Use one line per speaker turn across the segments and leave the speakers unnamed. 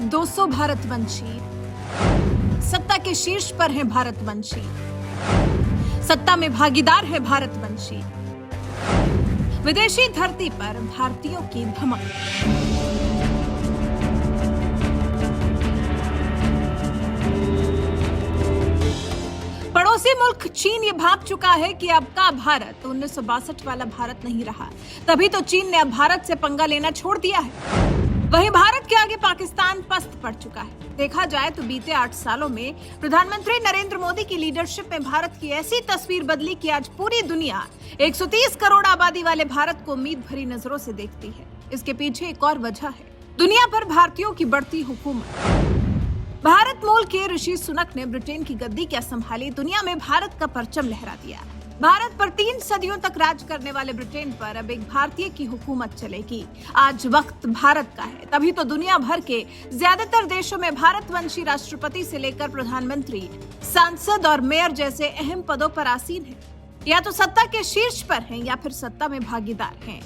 200 भारतवंशी सत्ता के शीर्ष पर हैं भारतवंशी, सत्ता में भागीदार है भारतवंशी, विदेशी धरती पर भारतीयों की धमक। पड़ोसी मुल्क चीन ये भाप चुका है कि अब का भारत 1962 वाला भारत नहीं रहा, तभी तो चीन ने अब भारत से पंगा लेना छोड़ दिया है। वहीं भारत के आगे पाकिस्तान पस्त पड़ चुका है। देखा जाए तो बीते 8 सालों में प्रधानमंत्री नरेंद्र मोदी की लीडरशिप में भारत की ऐसी तस्वीर बदली कि आज पूरी दुनिया 130 करोड़ आबादी वाले भारत को उम्मीद भरी नजरों से देखती है। इसके पीछे एक और वजह है, दुनिया पर भारतीयों की बढ़ती हुकूमत। भारत मूल के ऋषि सुनक ने ब्रिटेन की गद्दी क्या संभाली, दुनिया में भारत का परचम लहरा दिया। भारत पर 3 सदियों तक राज करने वाले ब्रिटेन पर अब एक भारतीय की हुकूमत चलेगी। आज वक्त भारत का है, तभी तो दुनिया भर के ज्यादातर देशों में भारतवंशी राष्ट्रपति से लेकर प्रधानमंत्री, सांसद और मेयर जैसे अहम पदों पर आसीन हैं। या तो सत्ता के शीर्ष पर हैं या फिर सत्ता में भागीदार हैं।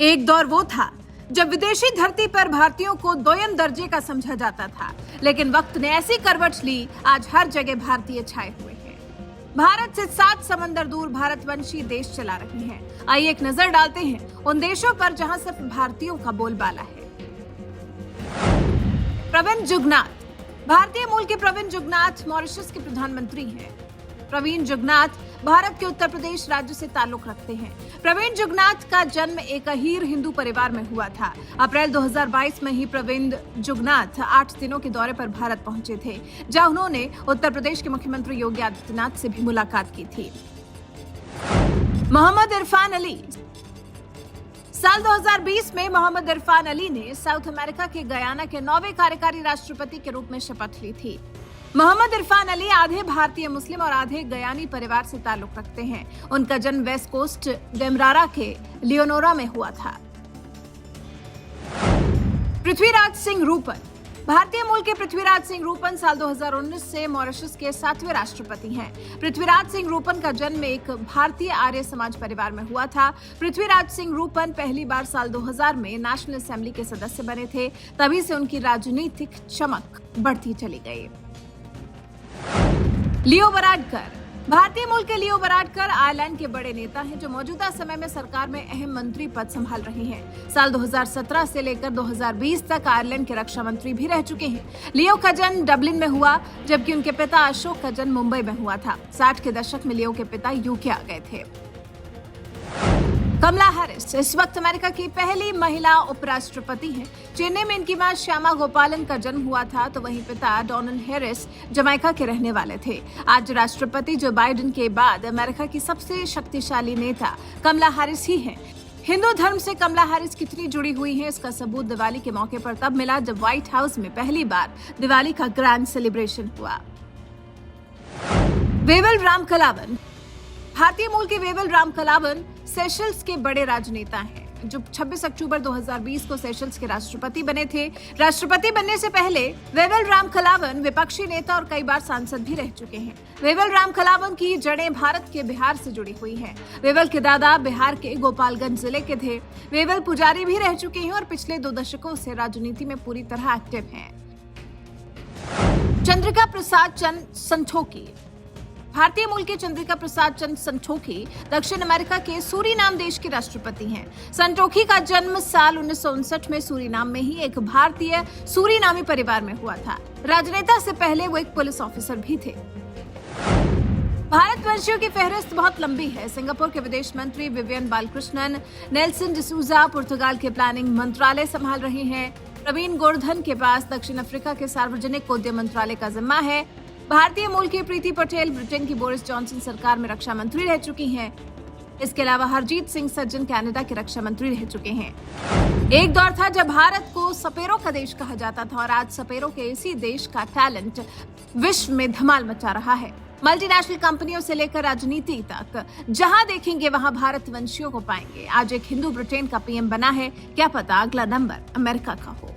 एक दौर वो था जब विदेशी धरती पर भारतीयों को दोयम दर्जे का समझा जाता था, लेकिन वक्त ने ऐसी करवट ली, आज हर जगह भारतीय छाए हुए हैं। भारत से 7 समंदर दूर भारतवंशी देश चला रहे हैं। आइए एक नजर डालते हैं उन देशों पर जहां सिर्फ भारतीयों का बोलबाला है। प्रविंद जुगनाथ। भारतीय मूल के प्रविंद जुगनाथ मॉरिशस के प्रधानमंत्री हैं। प्रवीण जुगनाथ भारत के उत्तर प्रदेश राज्य से ताल्लुक रखते हैं। प्रवीण जुगनाथ का जन्म एक अहीर हिंदू परिवार में हुआ था। अप्रैल 2022 में ही प्रवीण जुगनाथ 8 दिनों के दौरे पर भारत पहुंचे थे, जहां उन्होंने उत्तर प्रदेश के मुख्यमंत्री योगी आदित्यनाथ से भी मुलाकात की थी। मोहम्मद इरफान अली। साल 2020 में मोहम्मद इरफान अली ने साउथ अमेरिका के गयाना के 9वें कार्यकारी राष्ट्रपति के रूप में शपथ ली थी। मोहम्मद इरफान अली आधे भारतीय मुस्लिम और आधे गयानी परिवार से ताल्लुक रखते हैं। उनका जन्म वेस्ट कोस्ट डेमरारा के लियोनोरा में हुआ था। पृथ्वीराज सिंह रूपन। भारतीय मूल के पृथ्वीराज सिंह रूपन साल 2019 से मॉरिशस के 7वें राष्ट्रपति हैं। पृथ्वीराज सिंह रूपन का जन्म एक भारतीय आर्य समाज परिवार में हुआ था। पृथ्वीराज सिंह रूपन पहली बार साल 2000 में नेशनल असेंबली के सदस्य बने थे, तभी से उनकी राजनीतिक चमक बढ़ती चली गई। लियो वराडकर। भारतीय मूल के लियो वराडकर आयरलैंड के बड़े नेता हैं, जो मौजूदा समय में सरकार में अहम मंत्री पद संभाल रहे हैं। साल 2017 से लेकर 2020 तक आयरलैंड के रक्षा मंत्री भी रह चुके हैं। लियो का जन्म डबलिन में हुआ, जबकि उनके पिता अशोक का जन्म मुंबई में हुआ था। 60 के दशक में लियो के पिता यूके आ गए थे। कमला हैरिस इस वक्त अमेरिका की पहली महिला उपराष्ट्रपति हैं। चेन्नई में इनकी मां श्यामा गोपालन का जन्म हुआ था, तो वहीं पिता डोनाल्ड हैरिस जमैका के रहने वाले थे। आज राष्ट्रपति जो बाइडेन के बाद अमेरिका की सबसे शक्तिशाली नेता कमला हैरिस ही हैं। हिंदू धर्म से कमला हैरिस कितनी जुड़ी हुई हैं, इसका सबूत दिवाली के मौके पर तब मिला जब व्हाइट हाउस में पहली बार दिवाली का ग्रैंड सेलिब्रेशन हुआ। Wavell Ramkalawan. भारतीय मूल के वेवल रामकलावन सेशल्स के बड़े राजनेता हैं, जो 26 अक्टूबर 2020 को सेशल्स के राष्ट्रपति बने थे। राष्ट्रपति बनने से पहले वेवल रामकलावन विपक्षी नेता और कई बार सांसद भी रह चुके हैं। वेवल रामकलावन की जड़ें भारत के बिहार से जुड़ी हुई हैं। वेवल के दादा बिहार के गोपालगंज जिले के थे। वेवल पुजारी भी रह चुके हैं और पिछले 2 दशकों से राजनीति में पूरी तरह एक्टिव हैं। चंद्रिका प्रसाद चंद संतोखी। भारतीय मूल के चंद्रिका प्रसाद चंद संतोखी दक्षिण अमेरिका के सूरीनाम देश के राष्ट्रपति हैं। संतोखी का जन्म साल 1959 में सूरीनाम में ही एक भारतीय सूरीनामी परिवार में हुआ था। राजनेता से पहले वो एक पुलिस ऑफिसर भी थे। भारतवंशियों की फहरिस्त बहुत लंबी है। सिंगापुर के विदेश मंत्री विवियन बालकृष्णन, नेल्सन डिसूजा पुर्तगाल के प्लानिंग मंत्रालय संभाल रहे हैं। प्रवीण गोवर्धन के पास दक्षिण अफ्रीका के सार्वजनिक उद्यम मंत्रालय का जिम्मा है। भारतीय मूल की प्रीति पटेल ब्रिटेन की बोरिस जॉनसन सरकार में रक्षा मंत्री रह चुकी हैं। इसके अलावा हरजीत सिंह सज्जन कनाडा के रक्षा मंत्री रह चुके हैं। एक दौर था जब भारत को सपेरों का देश कहा जाता था, और आज सपेरों के इसी देश का टैलेंट विश्व में धमाल मचा रहा है। मल्टीनेशनल कंपनियों से लेकर राजनीति तक जहां देखेंगे वहां भारतवंशियों को पाएंगे। आज एक हिंदू ब्रिटेन का पीएम बना है, क्या पता अगला नंबर अमेरिका का हो।